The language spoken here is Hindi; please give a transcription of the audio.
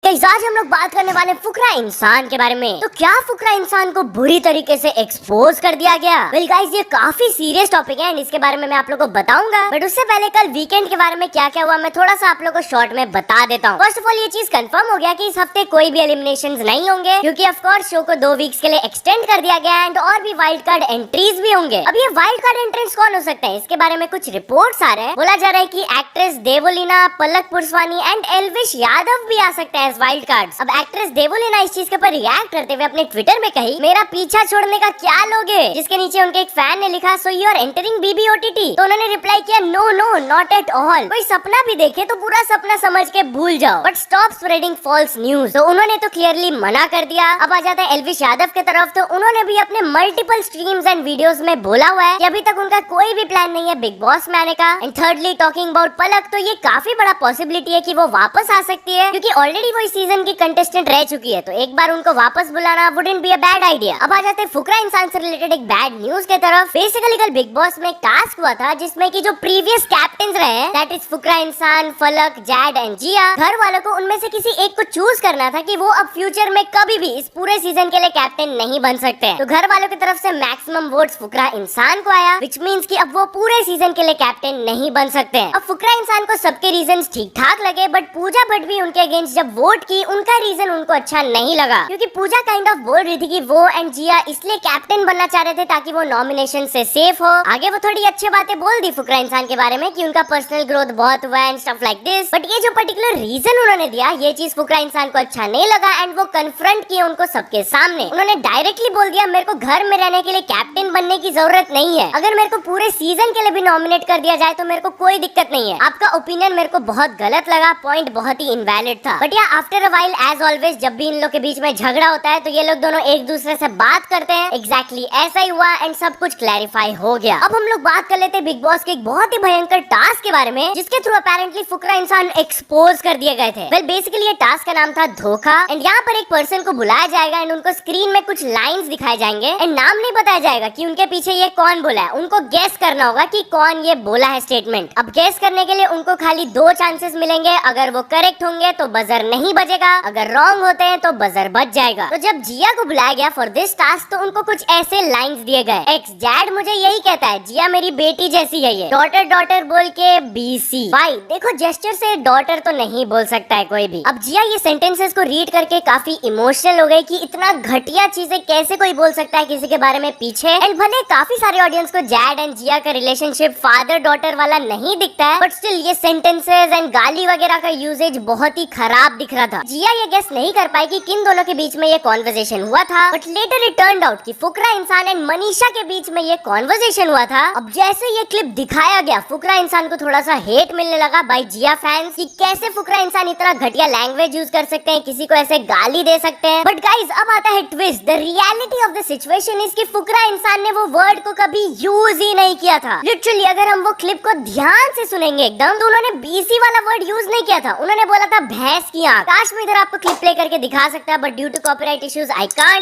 गाइस आज हम लोग बात करने वाले फुकरा इंसान के बारे में। तो क्या फुकरा इंसान को बुरी तरीके से एक्सपोज कर दिया गया? वेल गाइस ये काफी सीरियस टॉपिक है एंड इसके बारे में मैं आप लोगों को बताऊंगा, बट उससे पहले कल वीकेंड के बारे में क्या क्या हुआ मैं थोड़ा सा आप लोगों को शॉर्ट में बता देता हूँ। फर्स्ट ऑफ ऑल ये चीज कंफर्म हो गया कि इस हफ्ते कोई भी एलिमिनेशंस नहीं होंगे, क्योंकि ऑफ कोर्स शो को 2 वीक्स के लिए एक्सटेंड कर दिया गया एंड और भी वाइल्ड कार्ड एंट्रीज भी होंगे। अब ये वाइल्ड कार्ड एंट्रीज कौन हो सकते हैं, इसके बारे में कुछ रिपोर्ट्स आ रहे हैं। बोला जा रहा है कि actress Devoleena, Palak Purswani and Elvish Yadav भी आ सकते हैं एज वाइल्ड कार्ड्स। अब एक्ट्रेस देवोलीना इस चीज के ऊपर रिएक्ट करते हुए अपने ट्विटर में कही, मेरा पीछा छोड़ने का क्या लोगे, जिसके नीचे उनके एक फैन ने लिखा so you are entering BBOTT। तो उन्होंने रिप्लाई किया no no not at all. कोई सपना भी देखे तो पूरा सपना समझ के भूल जाओ, but stop spreading false news. तो उन्होंने तो क्लियरली मना कर दिया। अब आ जाता है एल्विश यादव के तरफ। तो उन्होंने भी अपने मल्टीपल स्ट्रीम्स एंड वीडियोस में बोला हुआ है कि अभी तक उनका कोई भी प्लान नहीं है बिग बॉस में आने का। एंड थर्डली टॉकिंग अबाउट पलक, तो ये काफी बड़ा पॉसिबिलिटी है कि वो वापस आ सकती है, क्योंकि ऑलरेडी वो इस सीजन की कंटेस्टेंट रह चुकी है, तो एक बार उनको वापस बुलाना wouldn't be a bad idea. अब आ जाते हैं फुकरा इंसान से रिलेटेड एक बैड न्यूज के तरफ। बेसिकली कल बिग बॉस में एक टास्क हुआ था जिसमें कि जो प्रीवियस कैप्टन्स रहे दैट इज फुकरा इंसान, फलक, जैड एंड जिया, घर वालों को उनमें से किसी एक को चूज करना था कि वो अब फ्यूचर में कभी भी इस पूरे सीजन के लिए कैप्टन नहीं बन सकते। तो घर वालों की तरफ से मैक्सिमम वोट्स फुकरा इंसान को आया, विच मींस कि अब वो पूरे सीजन के लिए कैप्टन नहीं बन सकते। अब फुकरा इंसान को सबके रीजंस ठीक ठाक लगे, बट पूजा भट्ट भी उनके अगेंस्ट जब वोट की उनका रीजन उनको अच्छा नहीं लगा, क्योंकि पूजा काइंड ऑफ बोल रही थी कि वो एंड जिया इसलिए कैप्टन बनना चाह रहे थे ताकि वो नॉमिनेशन से सेफ हो। आगे वो थोड़ी अच्छी बातें बोल दी फुकरा इंसान के बारे में कि उनका पर्सनल ग्रोथ बहुत हुआ and stuff like this, but ये जो पर्टिकुलर रीजन उन्होंने दिया ये चीज फुकरा इंसान को अच्छा नहीं लगा एंड वो कन्फ्रंट किए उनको सबके सामने। उन्होंने डायरेक्टली बोल दिया मेरे को घर में रहने के लिए कैप्टन बनने की जरूरत नहीं है, अगर मेरे को पूरे सीजन के लिए भी नॉमिनेट कर दिया जाए तो मेरे को कोई दिक्कत नहीं है। आपका ओपिनियन मेरे को बहुत गलत लगा, पॉइंट बहुत ही इनवैलिड था, but yeah after a while as always जब भी इन लोग के बीच में झगड़ा होता है तो ये लोग दोनों एक दूसरे से बात करते हैं। एग्जैक्टली ऐसा ही हुआ एंड सब कुछ क्लैरिफाई हो गया। अब हम लोग बात कर लेते हैं बिग बॉस के एक बहुत ही भयंकर टास्क के बारे में, जिसके थ्रू अपेरेंटली फुकरा इंसान एक्सपोज कर दिए गए थे। वेल बेसिकली ये टास्क का नाम था धोखा एंड यहाँ पर एक पर्सन को बुलाया जाएगा एंड उनको स्क्रीन में कुछ लाइंस दिखाए जाएंगे एंड नाम नहीं बताया जाएगा कि उनके पीछे ये कौन बोला है। उनको गेस करना होगा कि कौन ये बोला है स्टेटमेंट। अब गेस करने के लिए उनको खाली 2 चांसेस मिलेंगे, अगर वो करेक्ट होंगे तो बजर नहीं बजेगा, अगर रॉन्ग होते हैं तो बजर बच जाएगा। तो जब जिया को बुलाया गया फॉर दिस टास्क तो उनको कुछ ऐसे लाइंस दिए गए, एक्स जैड मुझे यही कहता है, जिया मेरी बेटी जैसी है, ये डॉटर डॉटर बोल के BC। भाई देखो जेस्चर से डॉटर तो नहीं बोल सकता है कोई भी। अब जिया ये सेंटेंसेस को रीड करके काफी इमोशनल हो गई कि इतना घटिया चीजें कैसे कोई बोल सकता है किसी के बारे में पीछे। एंड भले काफी सारे ऑडियंस को जैड एंड जिया का रिलेशनशिप फादर डॉटर वाला नहीं दिखता है, बट स्टिल ये सेंटेंसेस एंड गाली वगैरह का यूजेज बहुत ही खराब दिख रहा था। जिया ये गेस नहीं कर पाई कि किन दोनों के बीच में ये कॉन्वर्सेशन हुआ था, but later it turned out कि फुकरा इंसान एंड मनीषा के बीच में ये कॉन्वर्सेशन हुआ था। अब जैसे ये क्लिप दिखाया गया फुकरा इंसान को थोड़ा सा हेट मिलने लगा बाय जिया फैंस कि कैसे फुकरा इंसान इतना घटिया लैंग्वेज यूज कर सकते हैं, किसी को ऐसे गाली दे सकते हैं। बट गाइज अब आता है twist, the reality of the situation is कि फुकरा इंसान ने वो वर्ड को कभी यूज ही नहीं किया था। लिटरली अगर हम वो क्लिप को ध्यान से सुनेंगे एकदम तो उन्होंने BC वाला वर्ड यूज नहीं किया था, उन्होंने बोला था भैंस की आंख। काश मैं इधर आपको क्लिप प्ले करके दिखा सकता, but due to copyright issues I can't.